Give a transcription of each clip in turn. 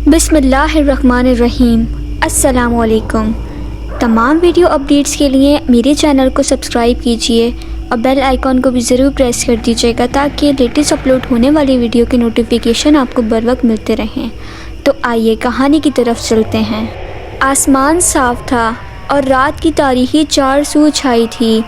بسم اللہ الرحمن الرحیم۔ السلام علیکم۔ تمام ویڈیو اپڈیٹس کے لیے میرے چینل کو سبسکرائب کیجئے اور بیل آئیکن کو بھی ضرور پریس کر دیجئے گا تاکہ لیٹسٹ اپلوڈ ہونے والی ویڈیو کی نوٹیفیکیشن آپ کو بر وقت ملتے رہیں۔ تو آئیے کہانی کی طرف چلتے ہیں۔ آسمان صاف تھا اور رات کی تاریکی چار سو چھائی تھی۔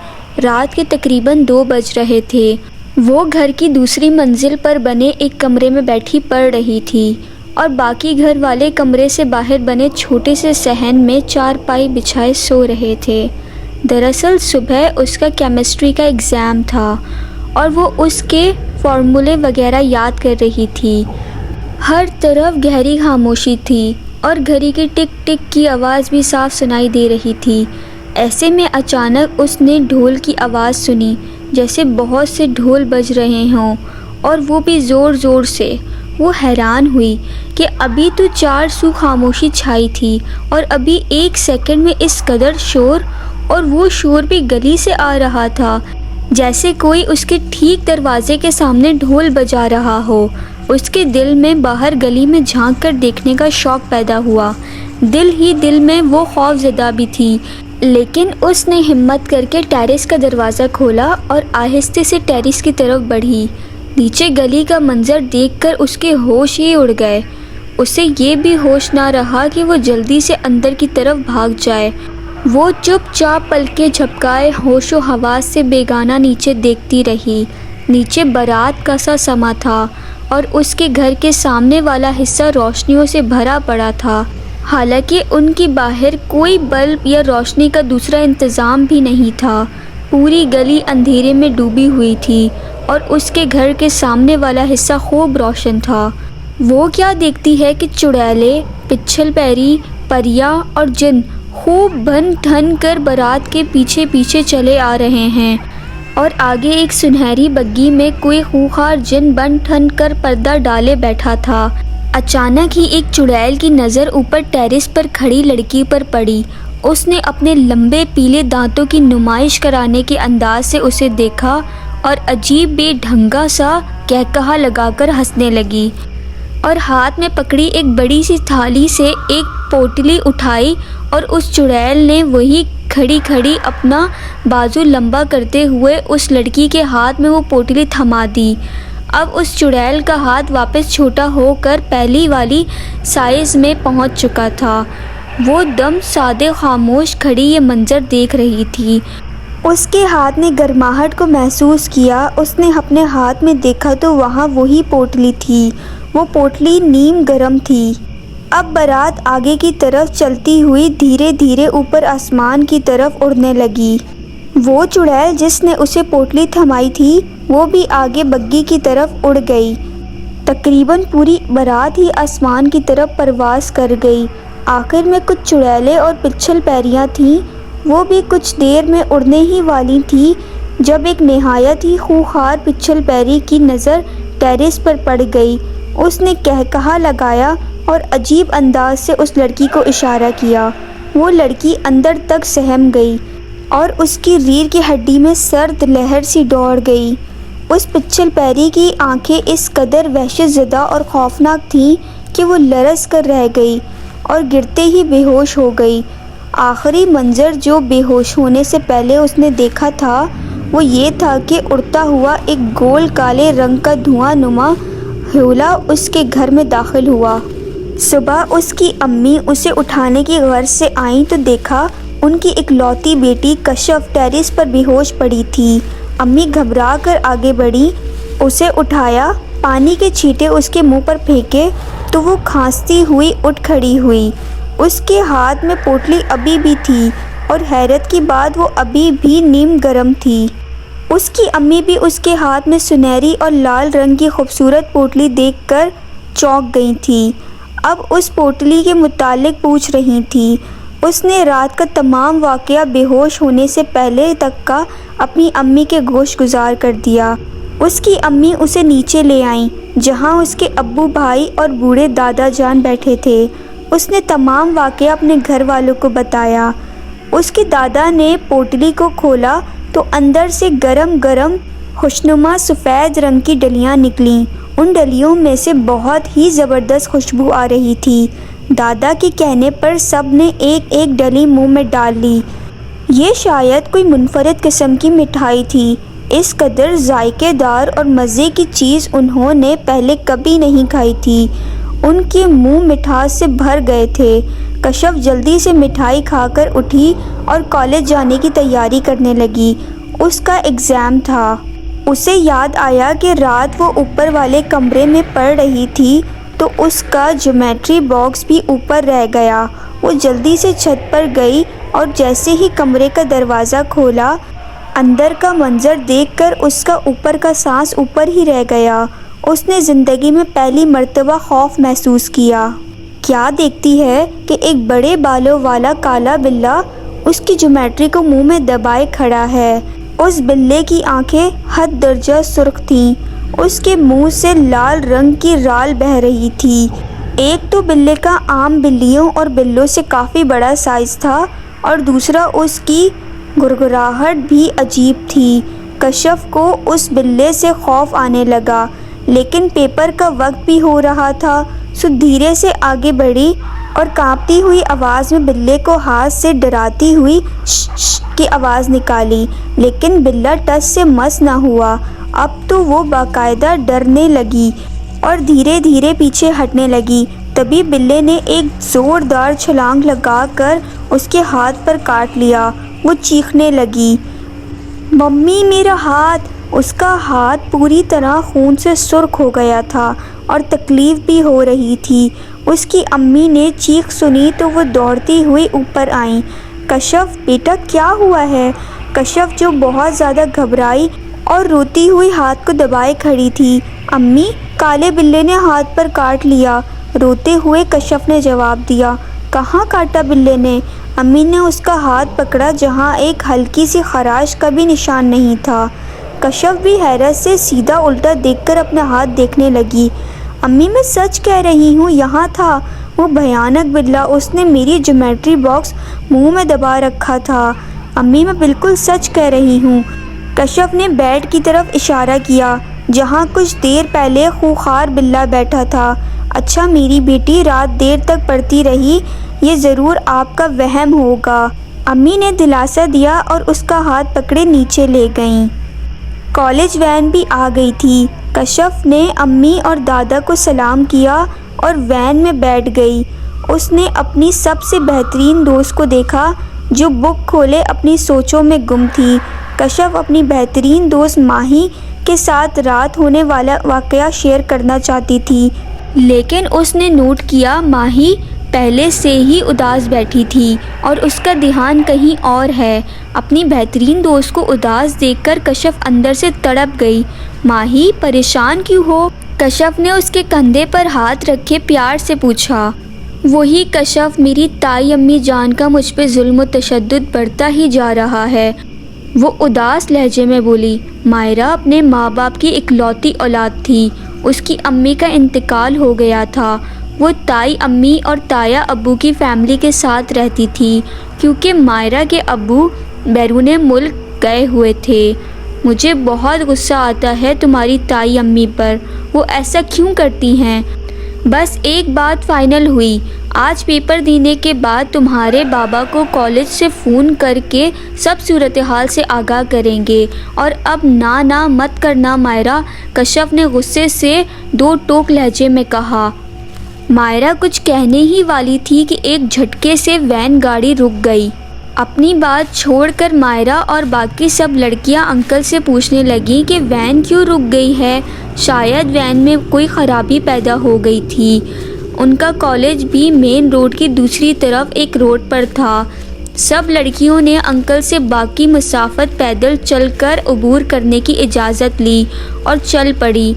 رات کے تقریباً 2 بج رہے تھے۔ وہ گھر کی دوسری منزل پر بنے ایک کمرے میں بیٹھی پڑھ رہی تھی اور باقی گھر والے کمرے سے باہر بنے چھوٹے سے صحن میں چارپائی بچھائے سو رہے تھے۔ دراصل صبح اس کا کیمسٹری کا ایگزام تھا اور وہ اس کے فارمولے وغیرہ یاد کر رہی تھی۔ ہر طرف گہری خاموشی تھی اور گھڑی کی ٹک ٹک کی آواز بھی صاف سنائی دے رہی تھی۔ ایسے میں اچانک اس نے ڈھول کی آواز سنی، جیسے بہت سے ڈھول بج رہے ہوں اور وہ بھی زور زور سے۔ وہ حیران ہوئی کہ ابھی تو 4 سو خاموشی چھائی تھی اور ابھی 1 سیکنڈ میں اس قدر شور، اور وہ شور بھی گلی سے آ رہا تھا، جیسے کوئی اس کے ٹھیک دروازے کے سامنے ڈھول بجا رہا ہو۔ اس کے دل میں باہر گلی میں جھانک کر دیکھنے کا شوق پیدا ہوا۔ دل ہی دل میں وہ خوف زدہ بھی تھی، لیکن اس نے ہمت کر کے ٹیرس کا دروازہ کھولا اور آہستہ سے ٹیرس کی طرف بڑھی۔ نیچے گلی کا منظر دیکھ کر اس کے ہوش ہی اڑ گئے۔ اسے یہ بھی ہوش نہ رہا کہ وہ جلدی سے اندر کی طرف بھاگ جائے۔ وہ چپ چاپ پلکیں جھپکائے ہوش و حواس سے بیگانہ نیچے دیکھتی رہی۔ نیچے برات کا سا سما تھا اور اس کے گھر کے سامنے والا حصہ روشنیوں سے بھرا پڑا تھا، حالانکہ ان کی باہر کوئی بلب یا روشنی کا دوسرا انتظام بھی نہیں تھا۔ پوری گلی اندھیرے میں ڈوبی ہوئی تھی اور اس کے گھر کے سامنے والا حصہ خوب روشن تھا۔ وہ کیا دیکھتی ہے کہ چڑیلیں، پچھل پیری، پریاں اور جن خوب بن ٹھن کر برات کے پیچھے پیچھے چلے آ رہے ہیں، اور آگے ایک سنہری بگی میں کوئی خوخار جن بن ٹھن کر پردہ ڈالے بیٹھا تھا۔ اچانک ہی ایک چڑیل کی نظر اوپر ٹیرس پر کھڑی لڑکی پر پڑی۔ اس نے اپنے لمبے پیلے دانتوں کی نمائش کرانے کے انداز سے اسے دیکھا اور عجیب بے ڈھنگا سا قہقہا لگا کر ہنسنے لگی، اور ہاتھ میں پکڑی ایک بڑی سی تھالی سے ایک پوٹلی اٹھائی، اور اس چڑیل نے وہی کھڑی کھڑی اپنا بازو لمبا کرتے ہوئے اس لڑکی کے ہاتھ میں وہ پوٹلی تھما دی۔ اب اس چڑیل کا ہاتھ واپس چھوٹا ہو کر پہلی والی سائز میں پہنچ چکا تھا۔ وہ دم سادے خاموش کھڑی یہ منظر دیکھ رہی تھی۔ اس کے ہاتھ نے گرماہٹ کو محسوس کیا۔ اس نے اپنے ہاتھ میں دیکھا تو وہاں وہی پوٹلی تھی۔ وہ پوٹلی نیم گرم تھی۔ اب برات آگے کی طرف چلتی ہوئی دھیرے دھیرے اوپر آسمان کی طرف اڑنے لگی۔ وہ چڑیل جس نے اسے پوٹلی تھمائی تھی وہ بھی آگے بگی کی طرف اڑ گئی۔ تقریباً پوری برات ہی آسمان کی طرف پرواز کر گئی۔ آخر میں کچھ چڑیلیں اور پچھل پیریاں تھیں، وہ بھی کچھ دیر میں اڑنے ہی والی تھی جب ایک نہایت ہی خوخار پچھل پیری کی نظر ٹیرس پر پڑ گئی۔ اس نے قہقہا لگایا اور عجیب انداز سے اس لڑکی کو اشارہ کیا۔ وہ لڑکی اندر تک سہم گئی اور اس کی ریڑھ کی ہڈی میں سرد لہر سی دوڑ گئی۔ اس پچھل پیری کی آنکھیں اس قدر وحشت زدہ اور خوفناک تھیں کہ وہ لرز کر رہ گئی اور گرتے ہی بے ہوش ہو گئی۔ آخری منظر جو بے ہوش ہونے سے پہلے اس نے دیکھا تھا وہ یہ تھا کہ اڑتا ہوا ایک گول کالے رنگ کا دھواں نما حولہ اس کے گھر میں داخل ہوا۔ صبح اس کی امی اسے اٹھانے کی غرض سے آئیں تو دیکھا ان کی اکلوتی بیٹی کشف ٹیرس پر بے ہوش پڑی تھی۔ امی گھبرا کر آگے بڑھی، اسے اٹھایا، پانی کے چھینٹے اس کے منہ پر پھینکے تو وہ کھانستی ہوئی اٹھ کھڑی ہوئی۔ اس کے ہاتھ میں پوٹلی ابھی بھی تھی اور حیرت کی بات وہ ابھی بھی نیم گرم تھی۔ اس کی امی بھی اس کے ہاتھ میں سنہری اور لال رنگ کی خوبصورت پوٹلی دیکھ کر چونک گئی تھی۔ اب اس پوٹلی کے متعلق پوچھ رہی تھی۔ اس نے رات کا تمام واقعہ بے ہوش ہونے سے پہلے تک کا اپنی امی کے گوش گزار کر دیا۔ اس کی امی اسے نیچے لے آئیں جہاں اس کے ابو، بھائی اور بوڑھے دادا جان بیٹھے تھے۔ اس نے تمام واقعہ اپنے گھر والوں کو بتایا۔ اس کے دادا نے پوٹلی کو کھولا تو اندر سے گرم گرم خوشنما سفید رنگ کی ڈلیاں نکلیں ان ڈلیوں میں سے بہت ہی زبردست خوشبو آ رہی تھی۔ دادا کے کہنے پر سب نے ایک ایک ڈلی منہ میں ڈال لی۔ یہ شاید کوئی منفرد قسم کی مٹھائی تھی۔ اس قدر ذائقے دار اور مزے کی چیز انہوں نے پہلے کبھی نہیں کھائی تھی۔ ان کے منہ مٹھاس سے بھر گئے تھے۔ کشف جلدی سے مٹھائی کھا کر اٹھی اور کالج جانے کی تیاری کرنے لگی۔ اس کا ایگزام تھا۔ اسے یاد آیا کہ رات وہ اوپر والے کمرے میں پڑھ رہی تھی تو اس کا جیومیٹری باکس بھی اوپر رہ گیا۔ وہ جلدی سے چھت پر گئی اور جیسے ہی کمرے کا دروازہ کھولا، اندر کا منظر دیکھ کر اس کا اوپر کا سانس اوپر ہی رہ گیا۔ اس نے زندگی میں پہلی مرتبہ خوف محسوس کیا۔ کیا دیکھتی ہے کہ ایک بڑے بالوں والا کالا بلّا اس کی جیومیٹری کو منہ میں دبائے کھڑا ہے۔ اس بلے کی آنکھیں حد درجہ سرخ تھیں۔ اس کے منہ سے لال رنگ کی رال بہہ رہی تھی۔ ایک تو بلے کا عام بلیوں اور بلوں سے کافی بڑا سائز تھا اور دوسرا اس کی گڑگڑاہٹ بھی عجیب تھی۔ کشف کو اس بلے سے خوف آنے لگا، لیکن پیپر کا وقت بھی ہو رہا تھا، سو دھیرے سے آگے بڑھی اور کانپتی ہوئی آواز میں بلے کو ہاتھ سے ڈراتی ہوئی ش ش کی آواز نکالی، لیکن بلّا ٹس سے مس نہ ہوا۔ اب تو وہ باقاعدہ ڈرنے لگی اور دھیرے دھیرے پیچھے ہٹنے لگی۔ تبھی بلے نے ایک زوردار چھلانگ لگا کر اس کے ہاتھ پر کاٹ لیا۔ وہ چیخنے لگی، ممی میرا ہاتھ! اس کا ہاتھ پوری طرح خون سے سرخ ہو گیا تھا اور تکلیف بھی ہو رہی تھی۔ اس کی امی نے چیخ سنی تو وہ دوڑتی ہوئی اوپر آئیں۔ کشف بیٹا کیا ہوا ہے؟ کشف جو بہت زیادہ گھبرائی اور روتی ہوئی ہاتھ کو دبائے کھڑی تھی۔ امی، کالے بلے نے ہاتھ پر کاٹ لیا، روتے ہوئے کشف نے جواب دیا۔ کہاں کاٹا بلے نے؟ امی نے اس کا ہاتھ پکڑا جہاں ایک ہلکی سی خراش کا بھی نشان نہیں تھا۔ کشف بھی حیرت سے سیدھا الٹا دیکھ کر اپنا ہاتھ دیکھنے لگی۔ امی میں سچ کہہ رہی ہوں، یہاں تھا وہ بھیانک بلّا، اس نے میری جیومیٹری باکس منہ میں دبا رکھا تھا۔ امی میں بالکل سچ کہہ رہی ہوں۔ کشف نے بیڈ کی طرف اشارہ کیا جہاں کچھ دیر پہلے خوخار بلّا بیٹھا تھا۔ اچھا میری بیٹی رات دیر تک پڑھتی رہی، یہ ضرور آپ کا وہم ہوگا۔ امی نے دلاسا دیا اور اس کا ہاتھ پکڑے نیچے لے گئیں۔ کالج وین بھی آ گئی تھی۔ کشف نے امی اور دادا کو سلام کیا اور وین میں بیٹھ گئی۔ اس نے اپنی سب سے بہترین دوست کو دیکھا جو بک کھولے اپنی سوچوں میں گم تھی۔ کشف اپنی بہترین دوست ماہی کے ساتھ رات ہونے والا واقعہ شیئر کرنا چاہتی تھی، لیکن اس نے نوٹ کیا ماہی پہلے سے ہی اداس بیٹھی تھی اور اس کا دھیان کہیں اور ہے۔ اپنی بہترین دوست کو اداس دیکھ کر کشف اندر سے تڑپ گئی۔ ماہی پریشان کیوں ہو؟ کشف نے اس کے کندھے پر ہاتھ رکھے پیار سے پوچھا۔ وہی کشف، میری تائی امی جان کا مجھ پہ ظلم و تشدد بڑھتا ہی جا رہا ہے، وہ اداس لہجے میں بولی۔ مائرہ اپنے ماں باپ کی اکلوتی اولاد تھی۔ اس کی امی کا انتقال ہو گیا تھا۔ وہ تائی امی اور تایا ابو کی فیملی کے ساتھ رہتی تھی کیونکہ مائرہ کے ابو بیرون ملک گئے ہوئے تھے۔ مجھے بہت غصہ آتا ہے تمہاری تائی امی پر، وہ ایسا کیوں کرتی ہیں؟ بس ایک بات فائنل ہوئی، آج پیپر دینے کے بعد تمہارے بابا کو کالج سے فون کر کے سب صورتحال سے آگاہ کریں گے، اور اب نہ مت کرنا مائرہ، کشف نے غصے سے دو ٹوک لہجے میں کہا۔ مائرہ کچھ کہنے ہی والی تھی کہ ایک جھٹکے سے وین گاڑی رک گئی۔ اپنی بات چھوڑ کر مائرہ اور باقی سب لڑکیاں انکل سے پوچھنے لگیں کہ وین کیوں رک گئی ہے۔ شاید وین میں کوئی خرابی پیدا ہو گئی تھی۔ ان کا کالج بھی مین روڈ کی دوسری طرف ایک روڈ پر تھا۔ سب لڑکیوں نے انکل سے باقی مسافت پیدل چل کر عبور کرنے کی اجازت لی اور چل پڑی۔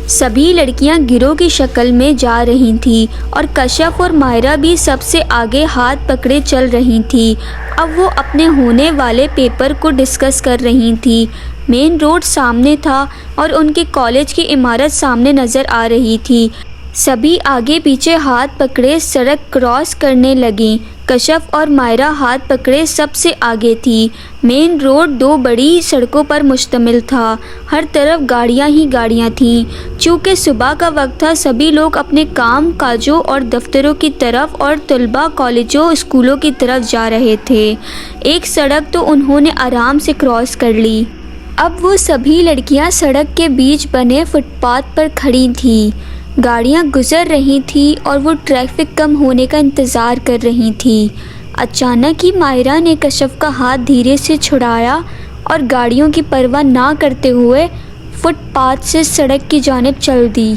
سبھی لڑکیاں گروہ کی شکل میں جا رہی تھیں اور کشف اور مائرہ بھی سب سے آگے ہاتھ پکڑے چل رہی تھیں۔ اب وہ اپنے ہونے والے پیپر کو ڈسکس کر رہی تھیں۔ مین روڈ سامنے تھا اور ان کے کالج کی عمارت سامنے نظر آ رہی تھی۔ سبھی آگے پیچھے ہاتھ پکڑے سڑک کراس کرنے لگیں۔ کشف اور مائرہ ہاتھ پکڑے سب سے آگے تھی۔ مین روڈ دو بڑی سڑکوں پر مشتمل تھا، ہر طرف گاڑیاں ہی گاڑیاں تھیں۔ چونکہ صبح کا وقت تھا، سبھی لوگ اپنے کام کاجوں اور دفتروں کی طرف اور طلباء کالجوں اسکولوں کی طرف جا رہے تھے۔ ایک سڑک تو انہوں نے آرام سے کراس کر لی۔ اب وہ سبھی لڑکیاں سڑک کے بیچ بنے فٹ پاتھ پر کھڑی تھیں۔ گاڑیاں گزر رہی تھیں اور وہ ٹریفک کم ہونے کا انتظار کر رہی تھیں۔ اچانک ہی مائرہ نے کشف کا ہاتھ دھیرے سے چھڑایا اور گاڑیوں کی پرواہ نہ کرتے ہوئے فٹ پاتھ سے سڑک کی جانب چل دی۔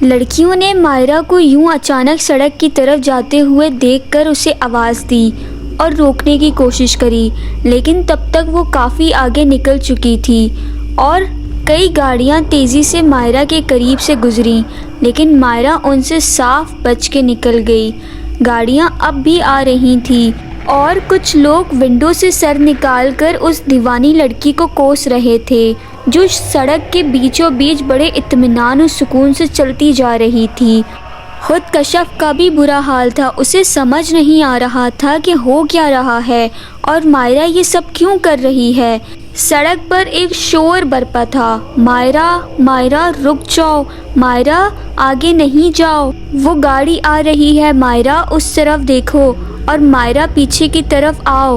لڑکیوں نے مائرہ کو یوں اچانک سڑک کی طرف جاتے ہوئے دیکھ کر اسے آواز دی اور روکنے کی کوشش کری، لیکن تب تک وہ کافی آگے نکل چکی تھی اور کئی گاڑیاں تیزی سے مائرہ کے قریب سے گزریں، لیکن مائرہ ان سے صاف بچ کے نکل گئی۔ گاڑیاں اب بھی آ رہی تھیں اور کچھ لوگ ونڈو سے سر نکال کر اس دیوانی لڑکی کو کوس رہے تھے جو سڑک کے بیچوں بیچ بڑے اطمینان و سکون سے چلتی جا رہی تھی۔ خود کشف کا بھی برا حال تھا، اسے سمجھ نہیں آ رہا تھا کہ ہو کیا رہا ہے اور مائرہ یہ سب کیوں کر رہی ہے۔ سڑک پر ایک شور برپا تھا، مائرہ مائرہ رک جاؤ، مائرہ آگے نہیں جاؤ، وہ گاڑی آ رہی ہے، مائرہ اس طرف دیکھو، اور مائرہ پیچھے کی طرف آؤ۔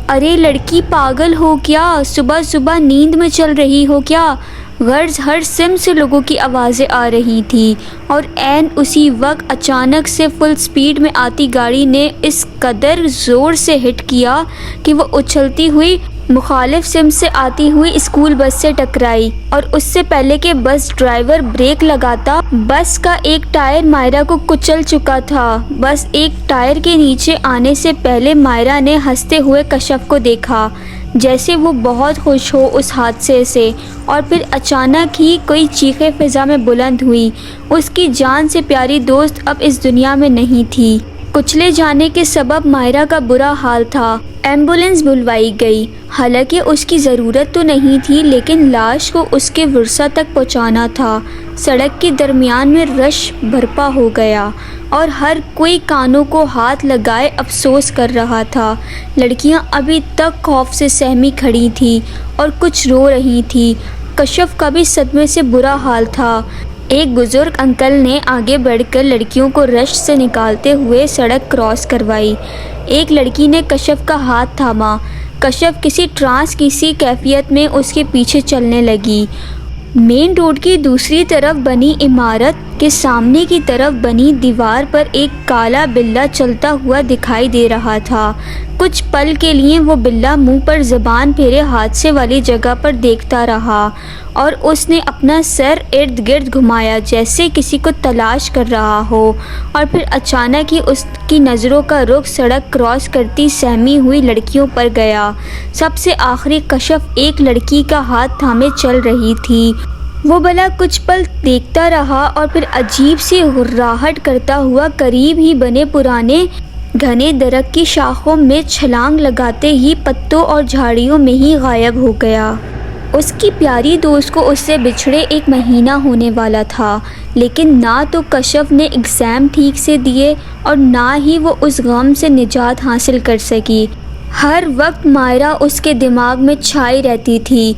ارے لڑکی پاگل ہو کیا، صبح صبح نیند میں چل رہی ہو کیا؟ غرض ہر سمت سے لوگوں کی آوازیں آ رہی تھیں اور عین اسی وقت اچانک سے فل سپیڈ میں آتی گاڑی نے اس قدر زور سے ہٹ کیا کہ وہ اچھلتی ہوئی مخالف سمت سے آتی ہوئی اسکول بس سے ٹکرائی، اور اس سے پہلے کہ بس ڈرائیور بریک لگاتا، بس کا ایک ٹائر مائرہ کو کچل چکا تھا۔ بس ایک ٹائر کے نیچے آنے سے پہلے مائرہ نے ہنستے ہوئے کشف کو دیکھا، جیسے وہ بہت خوش ہو اس حادثے سے، اور پھر اچانک ہی کوئی چیخیں فضا میں بلند ہوئی۔ اس کی جان سے پیاری دوست اب اس دنیا میں نہیں تھی۔ کچلے جانے کے سبب مائرہ کا برا حال تھا۔ ایمبولینس بلوائی گئی، حالانکہ اس کی ضرورت تو نہیں تھی، لیکن لاش کو اس کے ورثہ تک پہنچانا تھا۔ سڑک کے درمیان میں رش برپا ہو گیا اور ہر کوئی کانوں کو ہاتھ لگائے افسوس کر رہا تھا۔ لڑکیاں ابھی تک خوف سے سہمی کھڑی تھیں اور کچھ رو رہی تھیں۔ کشف کا بھی صدمے سے برا حال تھا۔ ایک بزرگ انکل نے آگے بڑھ کر لڑکیوں کو رش سے نکالتے ہوئے سڑک کراس کروائی۔ ایک لڑکی نے کشف کا ہاتھ تھاما۔ کشف کسی ٹرانس کی سی کیفیت میں اس کے پیچھے چلنے لگی۔ مین روڈ کی دوسری طرف بنی عمارت کے سامنے کی طرف بنی دیوار پر ایک کالا بلّا چلتا ہوا دکھائی دے رہا تھا۔ کچھ پل کے لیے وہ بلّا منہ پر زبان پھیرے حادثے والی جگہ پر دیکھتا رہا اور اس نے اپنا سر ارد گرد گھمایا جیسے کسی کو تلاش کر رہا ہو، اور پھر اچانک ہی اس کی نظروں کا رخ سڑک کراس کرتی سہمی ہوئی لڑکیوں پر گیا۔ سب سے آخری کشف ایک لڑکی کا ہاتھ تھامے چل رہی تھی۔ وہ بھلا کچھ پل دیکھتا رہا اور پھر عجیب سی غراہٹ کرتا ہوا قریب ہی بنے پرانے گھنے درخت کی شاخوں میں چھلانگ لگاتے ہی پتوں اور جھاڑیوں میں ہی غائب ہو گیا۔ اس کی پیاری دوست کو اس سے بچھڑے ایک مہینہ ہونے والا تھا، لیکن نہ تو کشف نے ایگزام ٹھیک سے دیے اور نہ ہی وہ اس غم سے نجات حاصل کر سکی۔ ہر وقت مائرہ اس کے دماغ میں چھائی رہتی تھی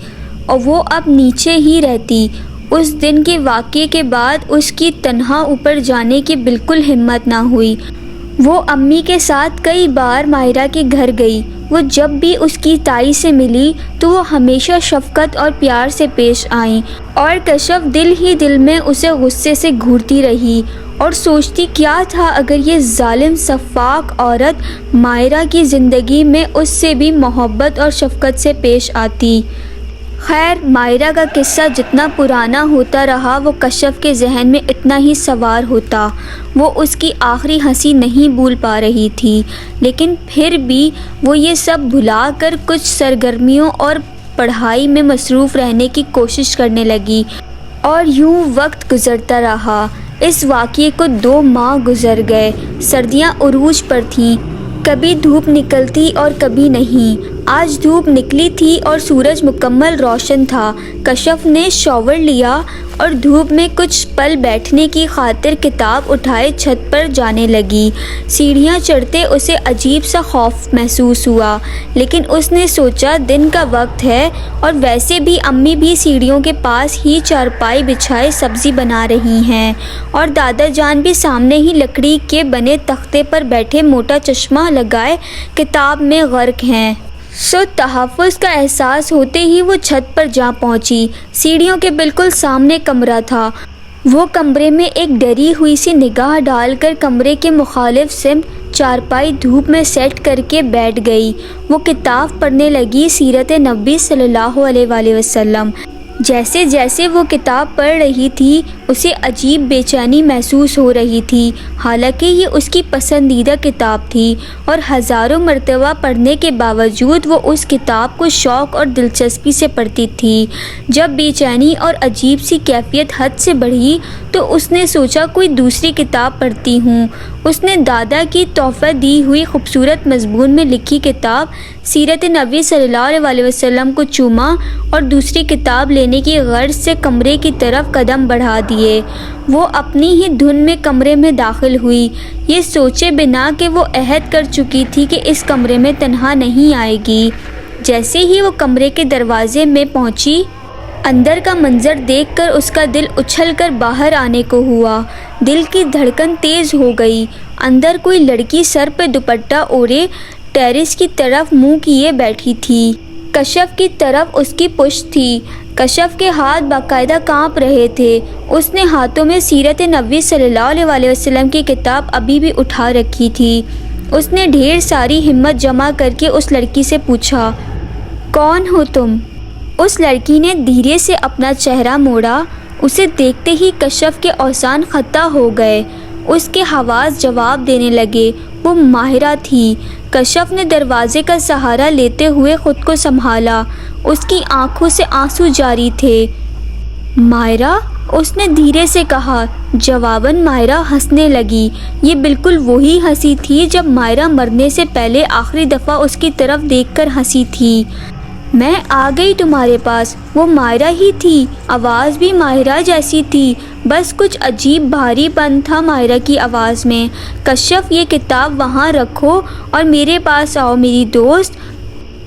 اور وہ اب نیچے ہی رہتی۔ اس دن کے واقعے کے بعد اس کی تنہا اوپر جانے کی بالکل ہمت نہ ہوئی۔ وہ امی کے ساتھ کئی بار مائرہ کے گھر گئی۔ وہ جب بھی اس کی تائی سے ملی تو وہ ہمیشہ شفقت اور پیار سے پیش آئیں، اور کشف دل ہی دل میں اسے غصے سے گھورتی رہی اور سوچتی کیا تھا اگر یہ ظالم سفاک عورت مائرہ کی زندگی میں اس سے بھی محبت اور شفقت سے پیش آتی۔ خیر، مائرہ کا قصہ جتنا پرانا ہوتا رہا وہ کشف کے ذہن میں اتنا ہی سوار ہوتا۔ وہ اس کی آخری ہنسی نہیں بھول پا رہی تھی، لیکن پھر بھی وہ یہ سب بھلا کر کچھ سرگرمیوں اور پڑھائی میں مصروف رہنے کی کوشش کرنے لگی، اور یوں وقت گزرتا رہا۔ اس واقعے کو 2 ماہ گزر گئے۔ سردیاں عروج پر تھیں، کبھی دھوپ نکلتی اور کبھی نہیں۔ آج دھوپ نکلی تھی اور سورج مکمل روشن تھا۔ کشف نے شاور لیا اور دھوپ میں کچھ پل بیٹھنے کی خاطر کتاب اٹھائے چھت پر جانے لگی۔ سیڑھیاں چڑھتے اسے عجیب سا خوف محسوس ہوا، لیکن اس نے سوچا دن کا وقت ہے اور ویسے بھی امی بھی سیڑھیوں کے پاس ہی چارپائی بچھائے سبزی بنا رہی ہیں اور دادا جان بھی سامنے ہی لکڑی کے بنے تختے پر بیٹھے موٹا چشمہ لگائے کتاب میں غرق ہیں۔ تحفظ کا احساس ہوتے ہی وہ چھت پر جا پہنچی۔ سیڑھیوں کے بالکل سامنے کمرہ تھا۔ وہ کمرے میں ایک ڈری ہوئی سی نگاہ ڈال کر کمرے کے مخالف سمت چارپائی دھوپ میں سیٹ کر کے بیٹھ گئی۔ وہ کتاب پڑھنے لگی، سیرت نبی صلی اللہ علیہ وآلہ وسلم۔ جیسے جیسے وہ کتاب پڑھ رہی تھی اسے عجیب بے چینی محسوس ہو رہی تھی، حالانکہ یہ اس کی پسندیدہ کتاب تھی اور ہزاروں مرتبہ پڑھنے کے باوجود وہ اس کتاب کو شوق اور دلچسپی سے پڑھتی تھی۔ جب بے چینی اور عجیب سی کیفیت حد سے بڑھی تو اس نے سوچا کوئی دوسری کتاب پڑھتی ہوں۔ اس نے دادا کی تحفہ دی ہوئی خوبصورت مضمون میں لکھی کتاب سیرت نبی صلی اللہ علیہ وآلہ وسلم کو چوما اور دوسری کتاب لینے کی غرض سے کمرے کی طرف قدم بڑھا دیے۔ وہ اپنی ہی دھن میں کمرے میں داخل ہوئی، یہ سوچے بنا کہ وہ عہد کر چکی تھی کہ اس کمرے میں تنہا نہیں آئے گی۔ جیسے ہی وہ کمرے کے دروازے میں پہنچی، اندر کا منظر دیکھ کر اس کا دل اچھل کر باہر آنے کو ہوا۔ دل کی دھڑکن تیز ہو گئی۔ اندر کوئی لڑکی سر پہ دوپٹہ اوڑھے ٹیرس کی طرف منہ کیے بیٹھی تھی۔ کشف کی طرف اس کی پشت تھی۔ کشف کے ہاتھ باقاعدہ کانپ رہے تھے۔ اس نے ہاتھوں میں سیرت نبی صلی اللہ علیہ وآلہ وسلم کی کتاب ابھی بھی اٹھا رکھی تھی۔ اس نے ڈھیر ساری ہمت جمع کر کے اس لڑکی سے پوچھا، کون ہو تم؟ اس لڑکی نے دھیرے سے اپنا چہرہ موڑا۔ اسے دیکھتے ہی کشف کے اوزان خطا ہو گئے۔ اس کے حواس جواب دینے لگے، وہ ماہرہ تھی۔ کشف نے دروازے کا سہارا لیتے ہوئے خود کو سنبھالا۔ اس کی آنکھوں سے آنسو جاری تھے۔ ماہرہ؟ اس نے دھیرے سے کہا۔ جواباً ماہرہ ہنسنے لگی۔ یہ بالکل وہی ہنسی تھی جب ماہرہ مرنے سے پہلے آخری دفعہ اس کی طرف دیکھ کر ہنسی تھی۔ میں آ گئی تمہارے پاس۔ وہ ماہرہ ہی تھی، آواز بھی ماہرہ جیسی تھی، بس کچھ عجیب بھاری پن تھا ماہرہ کی آواز میں۔ کشف، یہ کتاب وہاں رکھو اور میرے پاس آؤ۔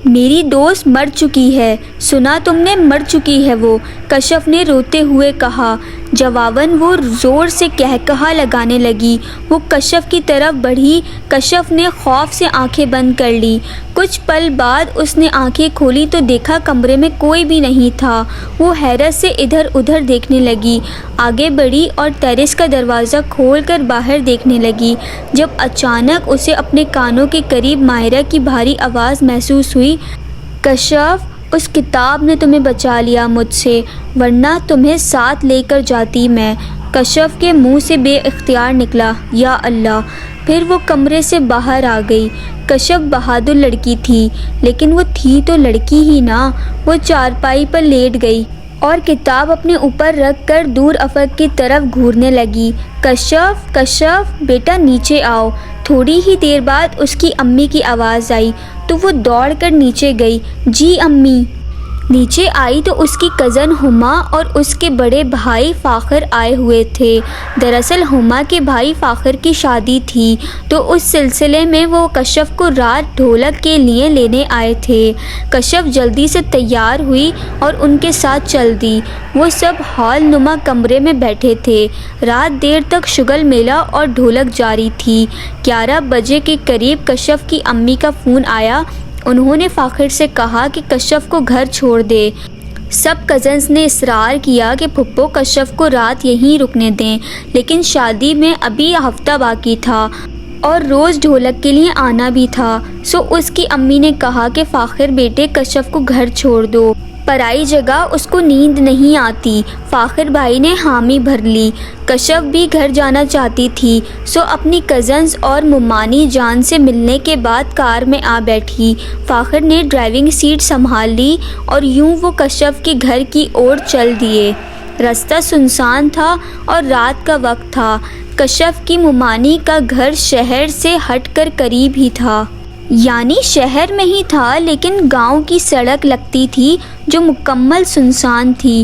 میری دوست مر چکی ہے۔ سنا تم نے؟ مر چکی ہے وہ، کشف نے روتے ہوئے کہا۔ جواباً وہ زور سے کہکہا لگانے لگی۔ وہ کشف کی طرف بڑھی۔ کشف نے خوف سے آنکھیں بند کر لی۔ کچھ پل بعد اس نے آنکھیں کھولی تو دیکھا کمرے میں کوئی بھی نہیں تھا۔ وہ حیرت سے ادھر ادھر دیکھنے لگی، آگے بڑھی اور ٹیرس کا دروازہ کھول کر باہر دیکھنے لگی، جب اچانک اسے اپنے کانوں کے قریب ماہرہ کی بھاری آواز محسوس ہوئی، کشف، اس کتاب نے تمہیں بچا لیا مجھ سے، ورنہ تمہیں ساتھ لے کر جاتی میں۔ کشف کے منہ سے بے اختیار نکلا، یا اللہ! پھر وہ کمرے سے باہر آ گئی۔ کشف بہادر لڑکی تھی، لیکن وہ تھی تو لڑکی ہی نا۔ وہ چارپائی پر لیٹ گئی اور کتاب اپنے اوپر رکھ کر دور افق کی طرف گھورنے لگی۔ کشف، کشف، بیٹا نیچے آؤ۔ تھوڑی ہی دیر بعد اس کی امی کی آواز آئی تو وہ دوڑ کر نیچے گئی۔ جی امی۔ نیچے آئی تو اس کی کزن ہما اور اس کے بڑے بھائی فاخر آئے ہوئے تھے۔ دراصل ہما کے بھائی فاخر کی شادی تھی تو اس سلسلے میں وہ کشف کو رات ڈھولک کے لیے لینے آئے تھے۔ کشف جلدی سے تیار ہوئی اور ان کے ساتھ چل دی۔ وہ سب ہال نما کمرے میں بیٹھے تھے۔ رات دیر تک شگل میلہ اور ڈھولک جاری تھی۔ 11 بجے کے قریب کشف کی امی کا فون آیا۔ انہوں نے فاخر سے کہا کہ کشف کو گھر چھوڑ دے۔ سب کزنز نے اصرار کیا کہ پھپھو کشف کو رات یہیں رکنے دیں، لیکن شادی میں ابھی ہفتہ باقی تھا اور روز ڈھولک کے لیے آنا بھی تھا۔ سو اس کی امی نے کہا کہ فاخر بیٹے، کشف کو گھر چھوڑ دو، پرائی جگہ اس کو نیند نہیں آتی۔ فاخر بھائی نے حامی بھر لی۔ کشف بھی گھر جانا چاہتی تھی، سو اپنی کزنز اور ممانی جان سے ملنے کے بعد کار میں آ بیٹھی۔ فاخر نے ڈرائیونگ سیٹ سنبھال لی اور یوں وہ کشف کے گھر کی اور چل دیے۔ راستہ سنسان تھا اور رات کا وقت تھا۔ کشف کی ممانی کا گھر شہر سے ہٹ کر قریب ہی تھا، یعنی شہر میں ہی تھا، لیکن گاؤں کی سڑک لگتی تھی جو مکمل سنسان تھی۔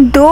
2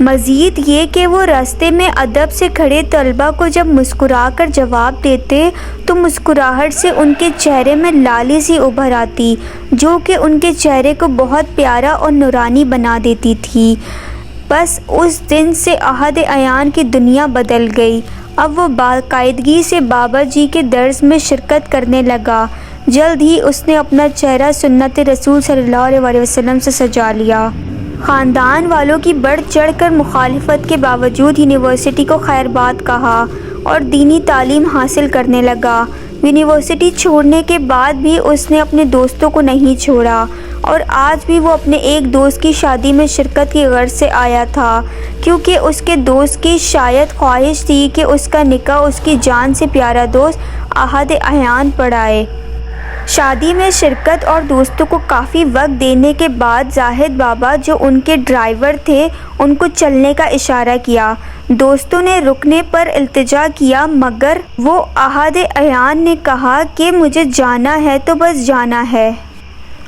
مزید یہ کہ وہ راستے میں ادب سے کھڑے طلبہ کو جب مسکرا کر جواب دیتے تو مسکراہٹ سے ان کے چہرے میں لالی سی ابھر آتی جو کہ ان کے چہرے کو بہت پیارا اور نورانی بنا دیتی تھی۔ بس اس دن سے عہد عیان کی دنیا بدل گئی۔ اب وہ باقاعدگی سے بابا جی کے درس میں شرکت کرنے لگا۔ جلد ہی اس نے اپنا چہرہ سنت رسول صلی اللہ علیہ وسلم سے سجا لیا۔ خاندان والوں کی بڑھ چڑھ کر مخالفت کے باوجود یونیورسٹی کو خیر بات کہا اور دینی تعلیم حاصل کرنے لگا۔ یونیورسٹی چھوڑنے کے بعد بھی اس نے اپنے دوستوں کو نہیں چھوڑا اور آج بھی وہ اپنے ایک دوست کی شادی میں شرکت کی غرض سے آیا تھا، کیونکہ اس کے دوست کی شاید خواہش تھی کہ اس کا نکاح اس کی جان سے پیارا دوست عہد عیان پڑھائے۔ شادی میں شرکت اور دوستوں کو کافی وقت دینے کے بعد زاہد بابا جو ان کے ڈرائیور تھے ان کو چلنے کا اشارہ کیا۔ دوستوں نے رکنے پر التجا کیا مگر وہ عہد عیان نے کہا کہ مجھے جانا ہے تو بس جانا ہے۔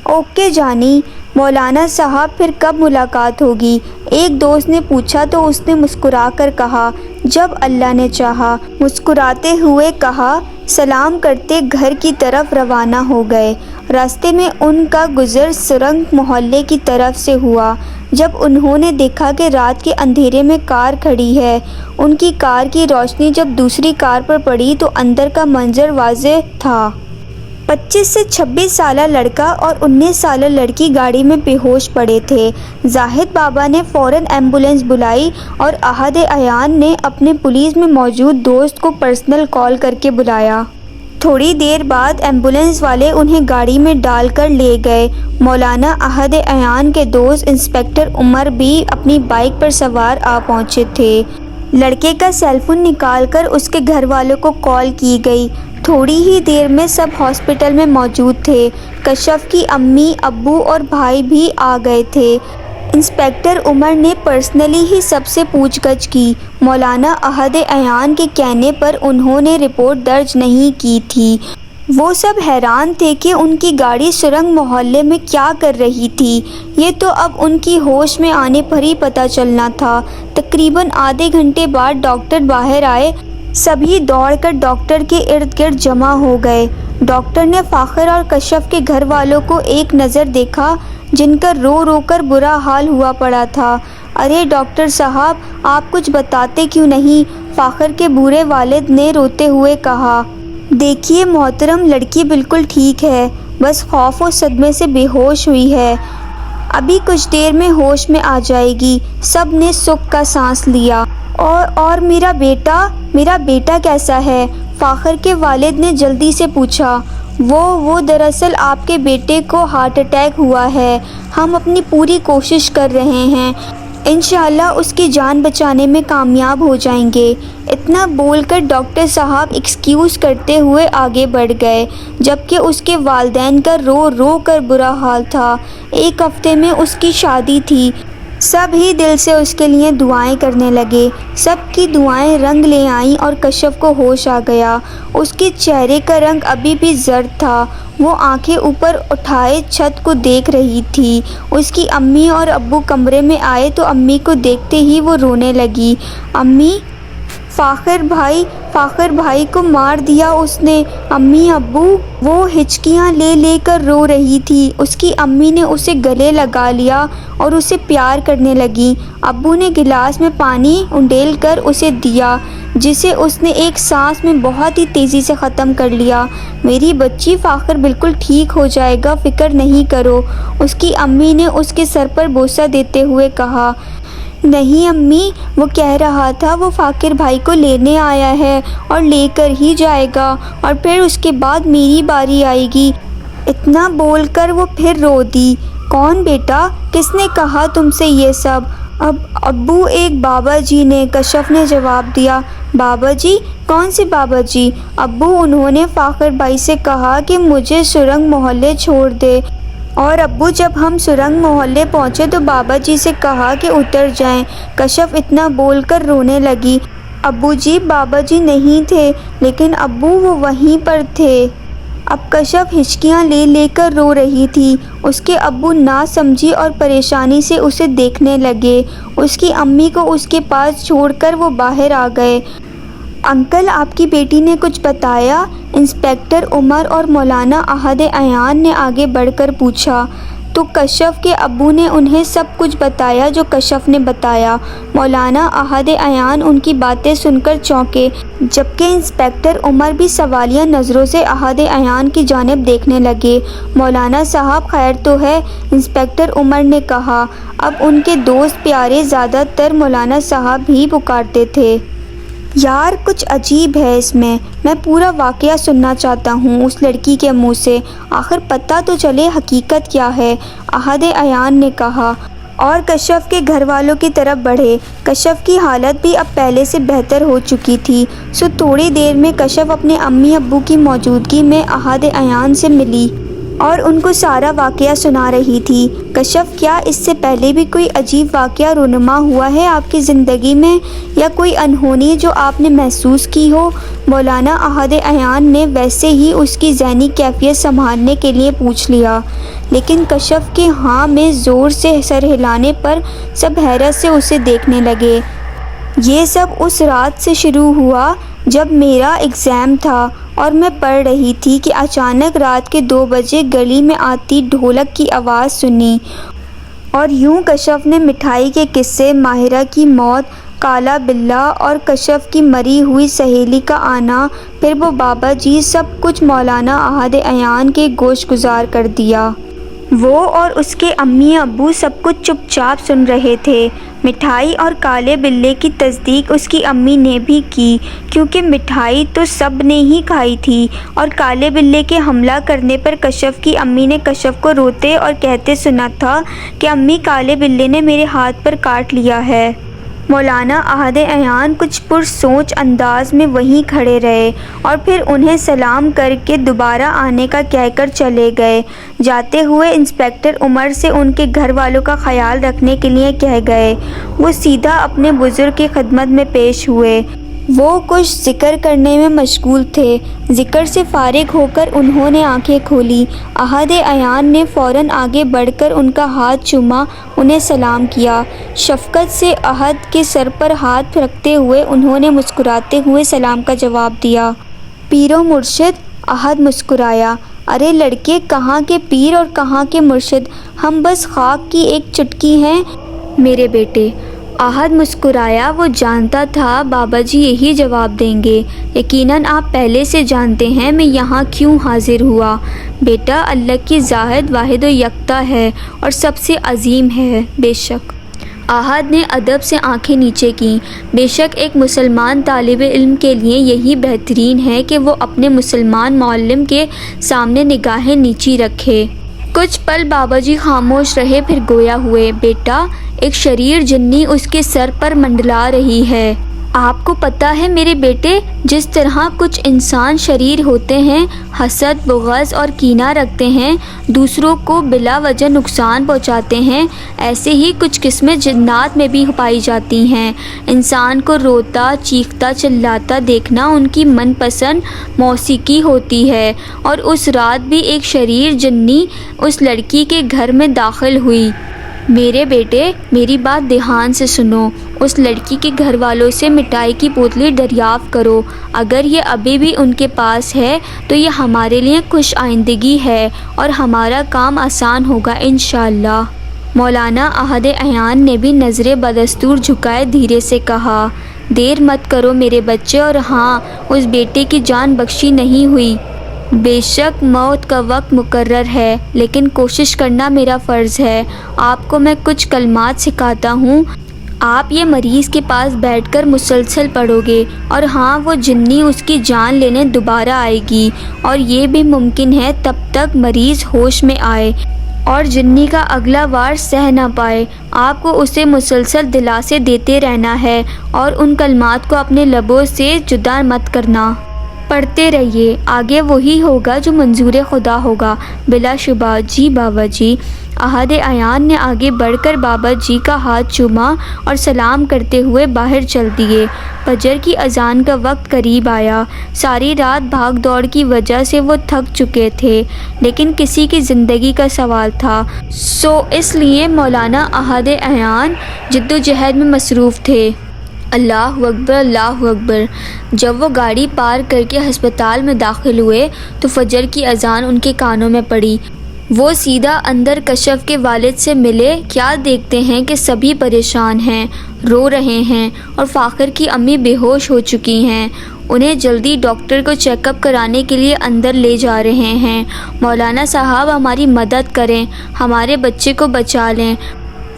اوکے جانی، مولانا صاحب پھر کب ملاقات ہوگی؟ ایک دوست نے پوچھا تو اس نے مسکرا کر کہا جب اللہ نے چاہا۔ مسکراتے ہوئے کہا، سلام کرتے گھر کی طرف روانہ ہو گئے۔ راستے میں ان کا گزر سرنگ محلے کی طرف سے ہوا۔ جب انہوں نے دیکھا کہ رات کے اندھیرے میں کار کھڑی ہے، ان کی کار کی روشنی جب دوسری کار پر پڑی تو اندر کا منظر واضح تھا۔ 25 سے 26 سالہ لڑکا اور 19 سالہ لڑکی گاڑی میں بے ہوش پڑے تھے۔ زاہد بابا نے فوراً ایمبولینس بلائی اور عہد عیان نے اپنے پولیس میں موجود دوست کو پرسنل کال کر کے بلایا۔ تھوڑی دیر بعد ایمبولینس والے انہیں گاڑی میں ڈال کر لے گئے۔ مولانا عہد عیان کے دوست انسپکٹر عمر بھی اپنی بائک پر سوار آ پہنچے تھے۔ لڑکے کا سیل فون نکال کر اس کے گھر والوں کو کال کی گئی۔ تھوڑی ہی دیر میں سب ہاسپٹل میں موجود تھے۔ کشف کی امی، ابو اور بھائی بھی آ گئے تھے۔ انسپکٹر عمر نے پرسنلی ہی سب سے پوچھ گچھ کی۔ مولانا عہد عیان کے کہنے پر انہوں نے رپورٹ درج نہیں کی تھی۔ وہ سب حیران تھے کہ ان کی گاڑی سرنگ محلے میں کیا کر رہی تھی۔ یہ تو اب ان کی ہوش میں آنے پر ہی پتہ چلنا تھا۔ تقریباً آدھے گھنٹے بعد ڈاکٹر باہر آئے۔ سبھی دوڑ کر ڈاکٹر کے ارد گرد جمع ہو گئے۔ ڈاکٹر نے فاخر اور کشف کے گھر والوں کو ایک نظر دیکھا جن کا رو رو کر برا حال ہوا پڑا تھا۔ ارے ڈاکٹر صاحب، آپ کچھ بتاتے کیوں نہیں؟ فاخر کے بوڑھے والد نے روتے ہوئے کہا۔ دیکھیے محترم، لڑکی بالکل ٹھیک ہے، بس خوف و صدمے سے بے ہوش ہوئی ہے۔ ابھی کچھ دیر میں ہوش میں آ جائے گی۔ سب نے سکھ کا سانس لیا۔ اور میرا بیٹا کیسا ہے؟ فاخر کے والد نے جلدی سے پوچھا۔ وہ دراصل آپ کے بیٹے کو ہارٹ اٹیک ہوا ہے۔ ہم اپنی پوری کوشش کر رہے ہیں، انشاءاللہ اس کی جان بچانے میں کامیاب ہو جائیں گے۔ اتنا بول کر ڈاکٹر صاحب ایکسکیوز کرتے ہوئے آگے بڑھ گئے، جبکہ اس کے والدین کا رو رو کر برا حال تھا۔ ایک ہفتے میں اس کی شادی تھی۔ سب ہی دل سے اس کے لیے دعائیں کرنے لگے۔ سب کی دعائیں رنگ لے آئیں اور کشف کو ہوش آ گیا۔ اس کے چہرے کا رنگ ابھی بھی زرد تھا۔ وہ آنکھیں اوپر اٹھائے چھت کو دیکھ رہی تھی۔ اس کی امی اور ابو کمرے میں آئے تو امی کو دیکھتے ہی وہ رونے لگی۔ امی، فاخر بھائی کو مار دیا اس نے۔ امی، ابو، وہ ہچکیاں لے لے کر رو رہی تھی۔ اس کی امی نے اسے گلے لگا لیا اور اسے پیار کرنے لگی۔ ابو نے گلاس میں پانی انڈیل کر اسے دیا، جسے اس نے ایک سانس میں بہت ہی تیزی سے ختم کر لیا۔ میری بچی، فاخر بالکل ٹھیک ہو جائے گا، فکر نہیں کرو، اس کی امی نے اس کے سر پر بوسہ دیتے ہوئے کہا۔ نہیں امی، وہ کہہ رہا تھا وہ فاخر بھائی کو لینے آیا ہے اور لے کر ہی جائے گا، اور پھر اس کے بعد میری باری آئے گی۔ اتنا بول کر وہ پھر رو دی۔ کون بیٹا؟ کس نے کہا تم سے یہ سب؟ ابو، ایک بابا جی نے، کشف نے جواب دیا۔ بابا جی؟ کون سے بابا جی؟ ابو، انہوں نے فاخر بھائی سے کہا کہ مجھے سرنگ محلے چھوڑ دے، اور ابو جب ہم سرنگ محلے پہنچے تو بابا جی سے کہا کہ اتر جائیں۔ کشف اتنا بول کر رونے لگی۔ ابو جی، بابا جی نہیں تھے، لیکن ابو وہ وہیں پر تھے۔ اب کشف ہچکیاں لے لے کر رو رہی تھی۔ اس کے ابو ناسمجھی اور پریشانی سے اسے دیکھنے لگے۔ اس کی امی کو اس کے پاس چھوڑ کر وہ باہر آ گئے۔ انکل، آپ کی بیٹی نے کچھ بتایا؟ انسپکٹر عمر اور مولانا احد عیان نے آگے بڑھ کر پوچھا۔ تو کشف کے ابو نے انہیں سب کچھ بتایا جو کشف نے بتایا۔ مولانا احد عیان ان کی باتیں سن کر چونکے، جبکہ انسپکٹر عمر بھی سوالیہ نظروں سے احد عیان کی جانب دیکھنے لگے۔ مولانا صاحب، خیر تو ہے؟ انسپکٹر عمر نے کہا۔ اب ان کے دوست پیارے زیادہ تر مولانا صاحب ہی پکارتے تھے۔ یار، کچھ عجیب ہے اس میں پورا واقعہ سننا چاہتا ہوں اس لڑکی کے منہ سے، آخر پتہ تو چلے حقیقت کیا ہے، احد عیان نے کہا، اور کشف کے گھر والوں کی طرف بڑھے۔ کشف کی حالت بھی اب پہلے سے بہتر ہو چکی تھی، سو تھوڑی دیر میں کشف اپنے امی ابو کی موجودگی میں احد عیان سے ملی اور ان کو سارا واقعہ سنا رہی تھی۔ کشف، کیا اس سے پہلے بھی کوئی عجیب واقعہ رونما ہوا ہے آپ کی زندگی میں، یا کوئی انہونی جو آپ نے محسوس کی ہو؟ مولانا احد عیان نے ویسے ہی اس کی ذہنی کیفیت سنبھالنے کے لیے پوچھ لیا، لیکن کشف کے ہاں میں زور سے سر ہلانے پر سب حیرت سے اسے دیکھنے لگے۔ یہ سب اس رات سے شروع ہوا جب میرا ایگزام تھا اور میں پڑھ رہی تھی کہ اچانک رات کے 2 بجے گلی میں آتی ڈھولک کی آواز سنی، اور یوں کشف نے مٹھائی کے قصے، ماہرہ کی موت، کالا بلّا اور کشف کی مری ہوئی سہیلی کا آنا، پھر وہ بابا جی، سب کچھ مولانا احد عیان کے گوش گزار کر دیا۔ وہ اور اس کے امی ابو سب کچھ چپ چاپ سن رہے تھے۔ مٹھائی اور کالے بلے کی تصدیق اس کی امی نے بھی کی، کیونکہ مٹھائی تو سب نے ہی کھائی تھی، اور کالے بلے کے حملہ کرنے پر کشف کی امی نے کشف کو روتے اور کہتے سنا تھا کہ امی، کالے بلے نے میرے ہاتھ پر کاٹ لیا ہے۔ مولانا احد عیان کچھ پرسوچ انداز میں وہیں کھڑے رہے اور پھر انہیں سلام کر کے دوبارہ آنے کا کہہ کر چلے گئے۔ جاتے ہوئے انسپکٹر عمر سے ان کے گھر والوں کا خیال رکھنے کے لیے کہہ گئے۔ وہ سیدھا اپنے بزرگ کی خدمت میں پیش ہوئے۔ وہ کچھ ذکر کرنے میں مشغول تھے۔ ذکر سے فارغ ہو کر انہوں نے آنکھیں کھولی۔ احد عیان نے فوراً آگے بڑھ کر ان کا ہاتھ چوما، انہیں سلام کیا۔ شفقت سے احد کے سر پر ہاتھ رکھتے ہوئے انہوں نے مسکراتے ہوئے سلام کا جواب دیا۔ پیر و مرشد؟ احد مسکرایا۔ ارے لڑکے، کہاں کے پیر اور کہاں کے مرشد، ہم بس خاک کی ایک چٹکی ہیں میرے بیٹے۔ احد مسکرایا۔ وہ جانتا تھا بابا جی یہی جواب دیں گے۔ یقیناً آپ پہلے سے جانتے ہیں میں یہاں کیوں حاضر ہوا۔ بیٹا، اللہ کی ذات واحد و یکتا ہے اور سب سے عظیم ہے، بے شک۔ احد نے ادب سے آنکھیں نیچے کیں۔ بے شک ایک مسلمان طالب علم کے لیے یہی بہترین ہے کہ وہ اپنے مسلمان معلم کے سامنے نگاہیں نیچی رکھے۔ کچھ پل بابا جی خاموش رہے، پھر گویا ہوئے۔ بیٹا، ایک شریر جنی اس کے سر پر منڈلا رہی ہے۔ آپ کو پتہ ہے میرے بیٹے، جس طرح کچھ انسان شریر ہوتے ہیں، حسد، بغض اور کینہ رکھتے ہیں، دوسروں کو بلا وجہ نقصان پہنچاتے ہیں، ایسے ہی کچھ قسمیں جنات میں بھی پائی جاتی ہیں۔ انسان کو روتا، چیختا، چلاتا دیکھنا ان کی من پسند موسیقی ہوتی ہے، اور اس رات بھی ایک شریر جنی اس لڑکی کے گھر میں داخل ہوئی۔ میرے بیٹے، میری بات دھیان سے سنو۔ اس لڑکی کے گھر والوں سے مٹھائی کی پوتلی دریافت کرو۔ اگر یہ ابھی بھی ان کے پاس ہے تو یہ ہمارے لیے خوش آئندگی ہے اور ہمارا کام آسان ہوگا انشاءاللہ۔ مولانا احد عیان نے بھی نظریں بدستور جھکائے دھیرے سے کہا، دیر مت کرو میرے بچے، اور ہاں، اس بیٹے کی جان بخشی نہیں ہوئی۔ بے شک موت کا وقت مقرر ہے، لیکن کوشش کرنا میرا فرض ہے۔ آپ کو میں کچھ کلمات سکھاتا ہوں، آپ یہ مریض کے پاس بیٹھ کر مسلسل پڑھو گے، اور ہاں، وہ جنی اس کی جان لینے دوبارہ آئے گی، اور یہ بھی ممکن ہے تب تک مریض ہوش میں آئے اور جنی کا اگلا وار سہ نہ پائے۔ آپ کو اسے مسلسل دلاسے دیتے رہنا ہے اور ان کلمات کو اپنے لبوں سے جدا مت کرنا۔ پڑھتے رہیے، آگے وہی ہوگا جو منظور خدا ہوگا۔ بلا شبہ جی بابا جی۔ احد عیان نے آگے بڑھ کر بابا جی کا ہاتھ چوما اور سلام کرتے ہوئے باہر چل دیے۔ فجر کی اذان کا وقت قریب آیا۔ ساری رات بھاگ دوڑ کی وجہ سے وہ تھک چکے تھے، لیکن کسی کی زندگی کا سوال تھا، اس لیے مولانا احد عیان جدوجہد میں مصروف تھے۔ اللہ اکبر، اللہ اکبر۔ جب وہ گاڑی پار کر کے ہسپتال میں داخل ہوئے تو فجر کی اذان ان کے کانوں میں پڑی۔ وہ سیدھا اندر کشف کے والد سے ملے۔ کیا دیکھتے ہیں کہ سبھی پریشان ہیں، رو رہے ہیں اور فاخر کی امی بے ہوش ہو چکی ہیں۔ انہیں جلدی ڈاکٹر کو چیک اپ کرانے کے لیے اندر لے جا رہے ہیں۔ مولانا صاحب ہماری مدد کریں، ہمارے بچے کو بچا لیں۔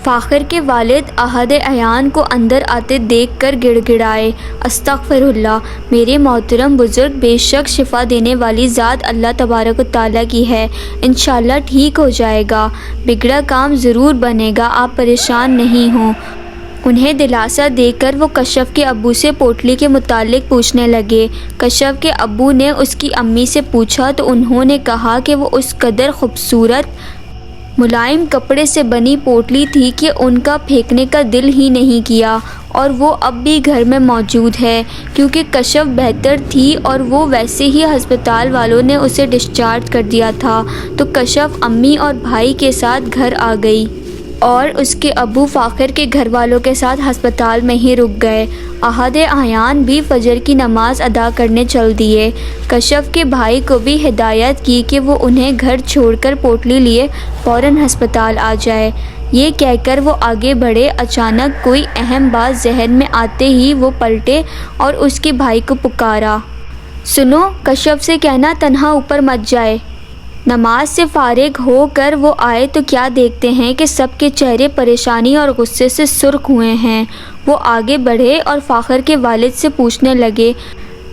فاخر کے والد احد عیان کو اندر آتے دیکھ کر گڑ گڑائے، استغفر اللہ، میرے محترم بزرگ، بے شک شفا دینے والی ذات اللہ تبارک و تعالیٰ کی ہے، انشاءاللہ ٹھیک ہو جائے گا، بگڑا کام ضرور بنے گا، آپ پریشان نہیں ہوں۔ انہیں دلاسا دے کر وہ کشف کے ابو سے پوٹلی کے متعلق پوچھنے لگے۔ کشف کے ابو نے اس کی امی سے پوچھا تو انہوں نے کہا کہ وہ اس قدر خوبصورت ملائم کپڑے سے بنی پوٹلی تھی کہ ان کا پھینکنے کا دل ہی نہیں کیا، اور وہ اب بھی گھر میں موجود ہے، کیونکہ کشف بہتر تھی اور وہ ویسے ہی ہسپتال والوں نے اسے ڈسچارج کر دیا تھا۔ تو کشف امی اور بھائی کے ساتھ گھر آ گئی اور اس کے ابو فاخر کے گھر والوں کے ساتھ ہسپتال میں ہی رک گئے۔ احد عیان بھی فجر کی نماز ادا کرنے چل دیے۔ کشف کے بھائی کو بھی ہدایت کی کہ وہ انہیں گھر چھوڑ کر پوٹلی لیے فوراً ہسپتال آ جائے۔ یہ کہہ کر وہ آگے بڑھے۔ اچانک کوئی اہم بات ذہن میں آتے ہی وہ پلٹے اور اس کے بھائی کو پکارا، سنو، کشف سے کہنا تنہا اوپر مت جائے۔ نماز سے فارغ ہو کر وہ آئے تو کیا دیکھتے ہیں کہ سب کے چہرے پریشانی اور غصے سے سرخ ہوئے ہیں۔ وہ آگے بڑھے اور فاخر کے والد سے پوچھنے لگے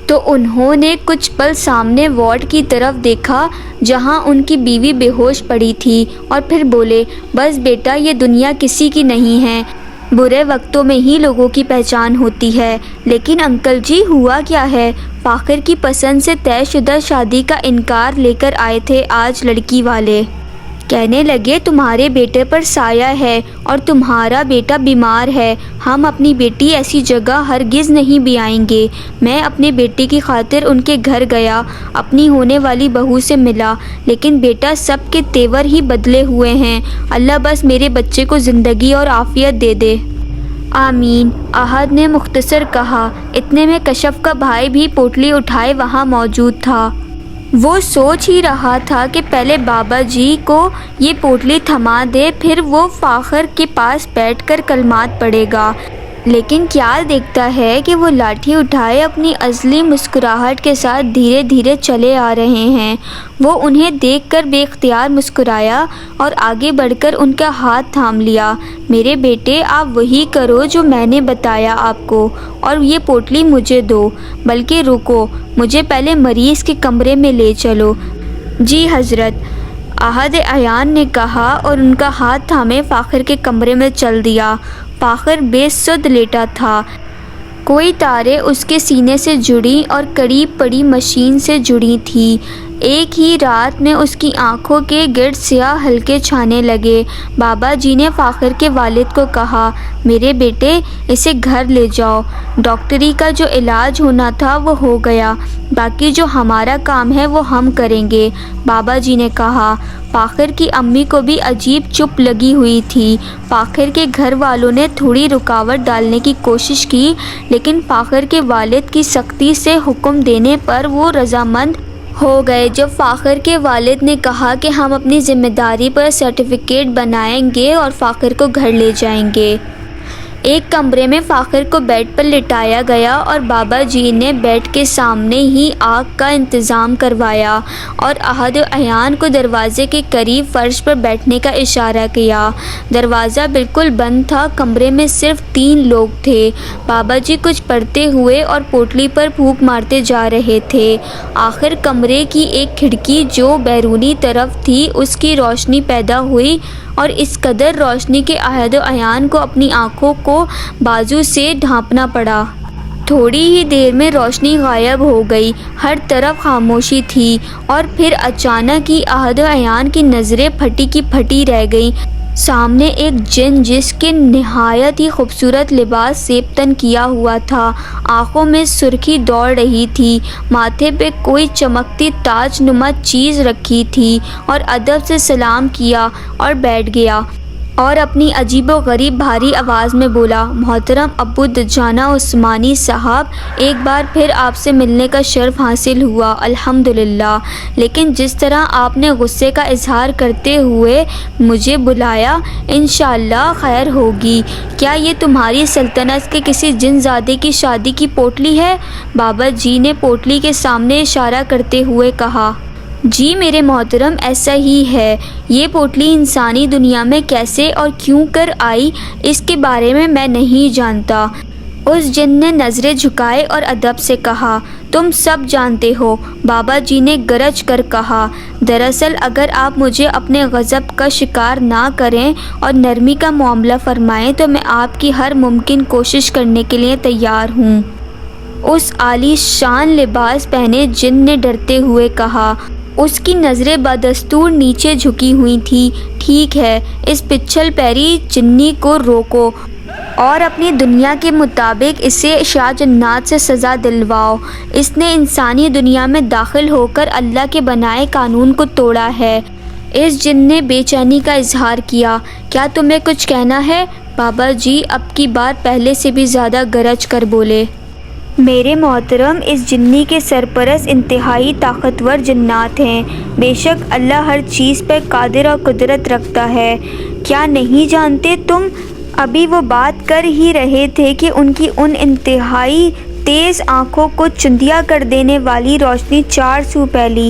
تو انہوں نے کچھ پل سامنے وارڈ کی طرف دیکھا جہاں ان کی بیوی بے ہوش پڑی تھی، اور پھر بولے، بس بیٹا، یہ دنیا کسی کی نہیں ہے، برے وقتوں میں ہی لوگوں کی پہچان ہوتی ہے۔ لیکن انکل جی، ہوا کیا ہے؟ فاخر کی پسند سے طے شدہ شادی کا انکار لے کر آئے تھے آج لڑکی والے۔ کہنے لگے تمہارے بیٹے پر سایہ ہے اور تمہارا بیٹا بیمار ہے، ہم اپنی بیٹی ایسی جگہ ہرگز نہیں بھی آئیں گے۔ میں اپنے بیٹے کی خاطر ان کے گھر گیا، اپنی ہونے والی بہو سے ملا، لیکن بیٹا سب کے تیور ہی بدلے ہوئے ہیں۔ اللہ بس میرے بچے کو زندگی اور عافیت دے دے۔ آمین، احد نے مختصر کہا۔ اتنے میں کشف کا بھائی بھی پوٹلی اٹھائے وہاں موجود تھا۔ وہ سوچ ہی رہا تھا کہ پہلے بابا جی کو یہ پوٹلی تھما دے، پھر وہ فاخر کے پاس بیٹھ کر کلمات پڑھے گا، لیکن کیا دیکھتا ہے کہ وہ لاٹھی اٹھائے اپنی ازلی مسکراہٹ کے ساتھ دھیرے دھیرے چلے آ رہے ہیں۔ وہ انہیں دیکھ کر بے اختیار مسکرایا اور آگے بڑھ کر ان کا ہاتھ تھام لیا۔ میرے بیٹے، آپ وہی کرو جو میں نے بتایا آپ کو، اور یہ پوٹلی مجھے دو، بلکہ رکو، مجھے پہلے مریض کے کمرے میں لے چلو۔ جی حضرت، احد عیان نے کہا اور ان کا ہاتھ تھامے فاخر کے کمرے میں چل دیا۔ فاخر بے سد لیٹا تھا، کوئی تاریں اس کے سینے سے جڑی اور قریب پڑی مشین سے جڑی تھی۔ ایک ہی رات میں اس کی آنکھوں کے گرد سیاہ حلقے چھانے لگے۔ بابا جی نے فاخر کے والد کو کہا، میرے بیٹے، اسے گھر لے جاؤ، ڈاکٹری کا جو علاج ہونا تھا وہ ہو گیا، باقی جو ہمارا کام ہے وہ ہم کریں گے، بابا جی نے کہا۔ فاخر کی امی کو بھی عجیب چپ لگی ہوئی تھی۔ فاخر کے گھر والوں نے تھوڑی رکاوٹ ڈالنے کی کوشش کی، لیکن فاخر کے والد کی سختی سے حکم دینے پر وہ رضامند ہو گئے۔ جب فاخر کے والد نے کہا کہ ہم اپنی ذمہ داری پر سرٹیفکیٹ بنائیں گے اور فاخر کو گھر لے جائیں گے۔ ایک کمرے میں فاخر کو بیڈ پر لٹایا گیا اور بابا جی نے بیڈ کے سامنے ہی آگ کا انتظام کروایا اور احد عیان کو دروازے کے قریب فرش پر بیٹھنے کا اشارہ کیا۔ دروازہ بالکل بند تھا، کمرے میں صرف 3 لوگ تھے۔ بابا جی کچھ پڑھتے ہوئے اور پوٹلی پر پھونک مارتے جا رہے تھے۔ آخر کمرے کی ایک کھڑکی جو بیرونی طرف تھی اس کی روشنی پیدا ہوئی، اور اس قدر روشنی کے احد عیان کو اپنی آنکھوں کو بازو سے ڈھانپنا پڑا۔ تھوڑی ہی دیر میں روشنی غائب ہو گئی، ہر طرف خاموشی تھی، اور پھر اچانک ہی احد عیان کی نظریں پھٹی کی پھٹی رہ گئیں۔ سامنے ایک جن جس کے نہایت ہی خوبصورت لباس زیب تن کیا ہوا تھا، آنکھوں میں سرخی دوڑ رہی تھی، ماتھے پہ کوئی چمکتی تاج نما چیز رکھی تھی، اور ادب سے سلام کیا اور بیٹھ گیا، اور اپنی عجیب و غریب بھاری آواز میں بولا، محترم ابو دجانہ عثمانی صاحب، ایک بار پھر آپ سے ملنے کا شرف حاصل ہوا، الحمدللہ، لیکن جس طرح آپ نے غصے کا اظہار کرتے ہوئے مجھے بلایا، انشاءاللہ خیر ہوگی۔ کیا یہ تمہاری سلطنت کے کسی جن زادے کی شادی کی پوٹلی ہے؟ بابا جی نے پوٹلی کے سامنے اشارہ کرتے ہوئے کہا۔ جی میرے محترم، ایسا ہی ہے۔ یہ پوٹلی انسانی دنیا میں کیسے اور کیوں کر آئی، اس کے بارے میں نہیں جانتا۔ اس جن نے نظریں جھکائے اور ادب سے کہا، تم سب جانتے ہو۔ بابا جی نے گرج کر کہا، دراصل اگر آپ مجھے اپنے غضب کا شکار نہ کریں اور نرمی کا معاملہ فرمائیں تو میں آپ کی ہر ممکن کوشش کرنے کے لیے تیار ہوں۔ اس عالی شان لباس پہنے جن نے ڈرتے ہوئے کہا۔ اس کی نظریں بدستور نیچے جھکی ہوئی تھیں۔ ٹھیک ہے، اس پچھل پیری جنی کو روکو اور اپنی دنیا کے مطابق اسے شاہ جنات سے سزا دلواؤ۔ اس نے انسانی دنیا میں داخل ہو کر اللہ کے بنائے قانون کو توڑا ہے۔ اس جن نے بے چینی کا اظہار کیا۔ کیا تمہیں کچھ کہنا ہے؟ بابا جی اب کی بار پہلے سے بھی زیادہ گرج کر بولے۔ میرے محترم، اس جنی کے سرپرست انتہائی طاقتور جنات ہیں۔ بے شک اللہ ہر چیز پر قادر اور قدرت رکھتا ہے۔ کیا نہیں جانتے تم؟ ابھی وہ بات کر ہی رہے تھے کہ ان کی ان انتہائی تیز آنکھوں کو چندیا کر دینے والی روشنی چار سو پھیلی۔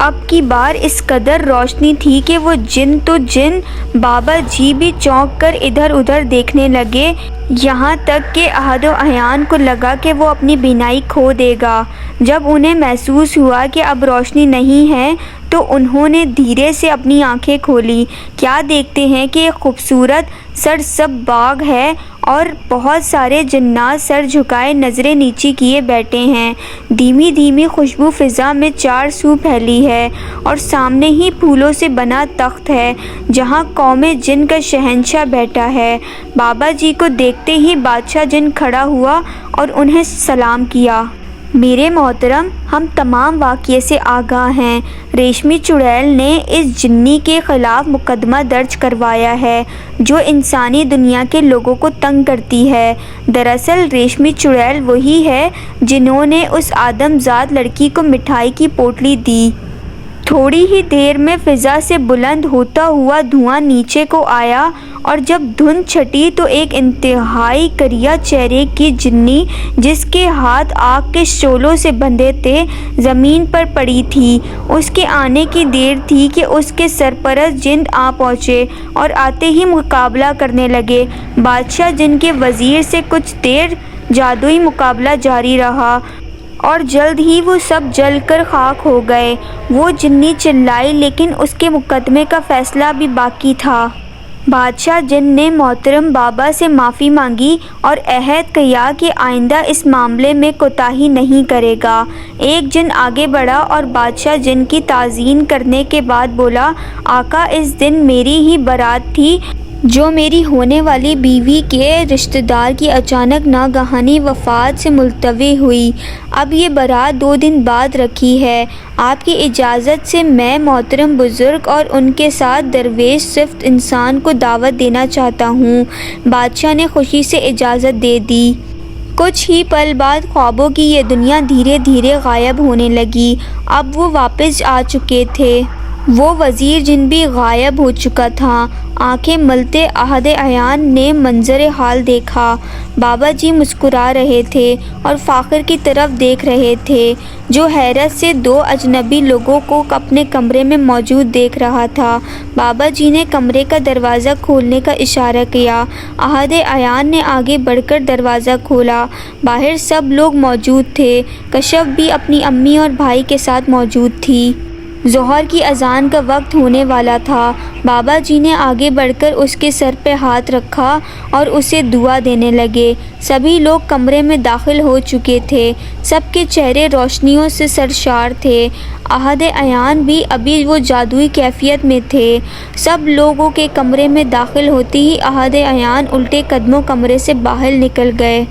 اب کی بار اس قدر روشنی تھی کہ وہ جن تو جن، بابا جی بھی چونک کر ادھر ادھر دیکھنے لگے، یہاں تک کہ احد عیان کو لگا کہ وہ اپنی بینائی کھو دے گا۔ جب انہیں محسوس ہوا کہ اب روشنی نہیں ہے تو انہوں نے دھیرے سے اپنی آنکھیں کھولی۔ کیا دیکھتے ہیں کہ ایک خوبصورت سرسبز باغ ہے اور بہت سارے جنات سر جھکائے نظریں نیچی کیے بیٹھے ہیں۔ دھیمی دھیمی خوشبو فضا میں چار سو پھیلی ہے، اور سامنے ہی پھولوں سے بنا تخت ہے جہاں قوم جن کا شہنشاہ بیٹھا ہے۔ بابا جی کو دیکھتے ہی بادشاہ جن کھڑا ہوا اور انہیں سلام کیا۔ میرے محترم، ہم تمام واقعے سے آگاہ ہیں۔ ریشمی چڑیل نے اس جنی کے خلاف مقدمہ درج کروایا ہے جو انسانی دنیا کے لوگوں کو تنگ کرتی ہے۔ دراصل ریشمی چڑیل وہی ہے جنہوں نے اس آدم زاد لڑکی کو مٹھائی کی پوٹلی دی۔ تھوڑی ہی دیر میں فضا سے بلند ہوتا ہوا دھواں نیچے کو آیا، اور جب دھند چھٹی تو ایک انتہائی کریا چہرے کی جنی جس کے ہاتھ آگ کے شعلوں سے بندھے تھے زمین پر پڑی تھی۔ اس کے آنے کی دیر تھی کہ اس کے سرپرست جن آ پہنچے اور آتے ہی مقابلہ کرنے لگے۔ بادشاہ جن کے وزیر سے کچھ دیر جادوئی مقابلہ جاری رہا اور جلد ہی وہ سب جل کر خاک ہو گئے۔ وہ جنی چلائی لیکن اس کے مقدمے کا فیصلہ بھی باقی تھا۔ بادشاہ جن نے محترم بابا سے معافی مانگی اور عہد کیا کہ آئندہ اس معاملے میں کوتاہی نہیں کرے گا۔ ایک جن آگے بڑھا اور بادشاہ جن کی تعظیم کرنے کے بعد بولا، آقا اس دن میری ہی بارات تھی جو میری ہونے والی بیوی کے رشتہ دار کی اچانک ناگہانی وفات سے ملتوی ہوئی۔ اب یہ بارات 2 دن بعد رکھی ہے۔ آپ کی اجازت سے میں محترم بزرگ اور ان کے ساتھ درویش صفت انسان کو دعوت دینا چاہتا ہوں۔ بادشاہ نے خوشی سے اجازت دے دی۔ کچھ ہی پل بعد خوابوں کی یہ دنیا دھیرے دھیرے غائب ہونے لگی۔ اب وہ واپس آ چکے تھے۔ وہ وزیر جن بھی غائب ہو چکا تھا۔ آنکھیں ملتے احد عیان نے منظر حال دیکھا۔ بابا جی مسکرا رہے تھے اور فاخر کی طرف دیکھ رہے تھے جو حیرت سے 2 اجنبی لوگوں کو اپنے کمرے میں موجود دیکھ رہا تھا۔ بابا جی نے کمرے کا دروازہ کھولنے کا اشارہ کیا۔ احد عیان نے آگے بڑھ کر دروازہ کھولا۔ باہر سب لوگ موجود تھے۔ کشف بھی اپنی امی اور بھائی کے ساتھ موجود تھی۔ ظہر کی اذان کا وقت ہونے والا تھا۔ بابا جی نے آگے بڑھ کر اس کے سر پہ ہاتھ رکھا اور اسے دعا دینے لگے۔ سبھی لوگ کمرے میں داخل ہو چکے تھے۔ سب کے چہرے روشنیوں سے سرشار تھے۔ احد عیان بھی ابھی وہ جادوئی کیفیت میں تھے۔ سب لوگوں کے کمرے میں داخل ہوتے ہی احد عیان الٹے قدموں کمرے سے باہر نکل گئے۔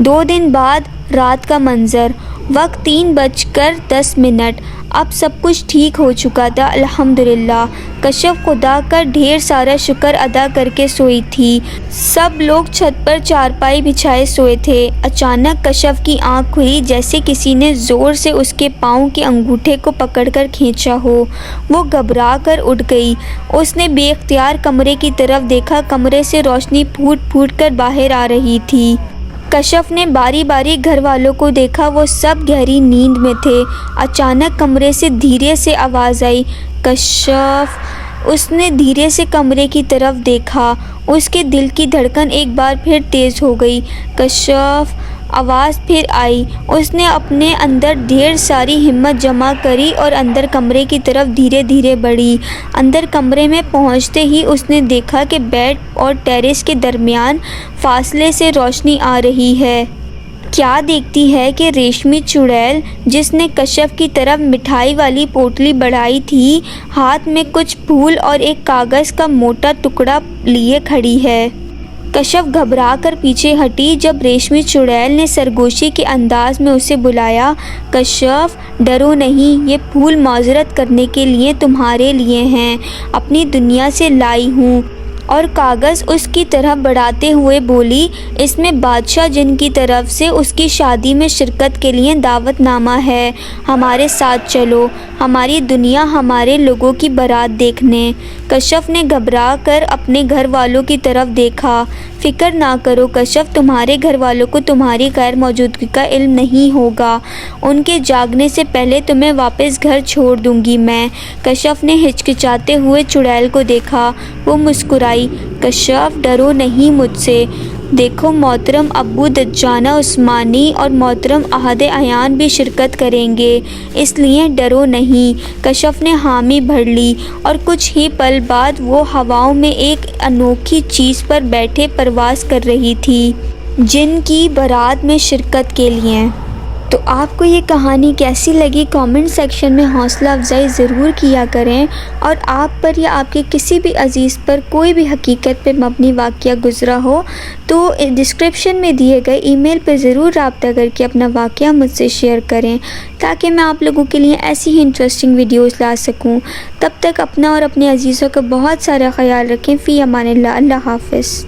2 دن بعد رات کا منظر، وقت 3:10۔ اب سب کچھ ٹھیک ہو چکا تھا الحمدللہ۔ کشف خدا کا ڈھیر سارا شکر ادا کر کے سوئی تھی۔ سب لوگ چھت پر چارپائی بچھائے سوئے تھے۔ اچانک کشف کی آنکھ کھلی، جیسے کسی نے زور سے اس کے پاؤں کے انگوٹھے کو پکڑ کر کھینچا ہو۔ وہ گھبرا کر اٹھ گئی۔ اس نے بے اختیار کمرے کی طرف دیکھا۔ کمرے سے روشنی پھوٹ پھوٹ کر باہر آ رہی تھی۔ کشف نے باری باری گھر والوں کو دیکھا، وہ سب گہری نیند میں تھے۔ اچانک کمرے سے دھیرے سے آواز آئی، کشف۔ اس نے دھیرے سے کمرے کی طرف دیکھا۔ اس کے دل کی دھڑکن ایک بار پھر تیز ہو گئی۔ کشف، آواز پھر آئی۔ اس نے اپنے اندر ڈھیر ساری ہمت جمع کری اور اندر کمرے کی طرف دھیرے دھیرے بڑھی۔ اندر کمرے میں پہنچتے ہی اس نے دیکھا کہ بیڈ اور ٹیریس کے درمیان فاصلے سے روشنی آ رہی ہے۔ کیا دیکھتی ہے کہ ریشمی چڑیل، جس نے کشف کی طرف مٹھائی والی پوٹلی بڑھائی تھی، ہاتھ میں کچھ پھول اور ایک کاغذ کا موٹا ٹکڑا لیے کھڑی ہے۔ کشف گھبرا کر پیچھے ہٹی جب ریشمی چڑیل نے سرگوشی کے انداز میں اسے بلایا، کشف ڈرو نہیں، یہ پھول معذرت کرنے کے لیے تمہارے لیے ہیں، اپنی دنیا سے لائی ہوں۔ اور کاغذ اس کی طرف بڑھاتے ہوئے بولی، اس میں بادشاہ جن کی طرف سے اس کی شادی میں شرکت کے لیے دعوت نامہ ہے، ہمارے ساتھ چلو، ہماری دنیا، ہمارے لوگوں کی بارات دیکھنے۔ کشف نے گھبرا کر اپنے گھر والوں کی طرف دیکھا۔ فکر نہ کرو کشف، تمہارے گھر والوں کو تمہاری غیر موجودگی کا علم نہیں ہوگا، ان کے جاگنے سے پہلے تمہیں واپس گھر چھوڑ دوں گی میں۔ کشف نے ہچکچاتے ہوئے چڑیل کو دیکھا، وہ مسکرائی، کشف ڈرو نہیں مجھ سے، دیکھو محترم ابو دجانہ عثمانی اور محترم احد عیان بھی شرکت کریں گے، اس لیے ڈرو نہیں۔ کشف نے حامی بھر لی اور کچھ ہی پل بعد وہ ہواؤں میں ایک انوکھی چیز پر بیٹھے پرواز کر رہی تھی، جن کی بارات میں شرکت کے لیے۔ تو آپ کو یہ کہانی کیسی لگی؟ کامنٹ سیکشن میں حوصلہ افزائی ضرور کیا کریں، اور آپ پر یا آپ کے کسی بھی عزیز پر کوئی بھی حقیقت پہ مبنی واقعہ گزرا ہو تو ڈسکرپشن میں دیے گئے ای میل پہ ضرور رابطہ کر کے اپنا واقعہ مجھ سے شیئر کریں، تاکہ میں آپ لوگوں کے لیے ایسی ہی انٹرسٹنگ ویڈیوز لا سکوں۔ تب تک اپنا اور اپنے عزیزوں کا بہت سارا خیال رکھیں۔ فی امان اللہ۔ اللہ حافظ۔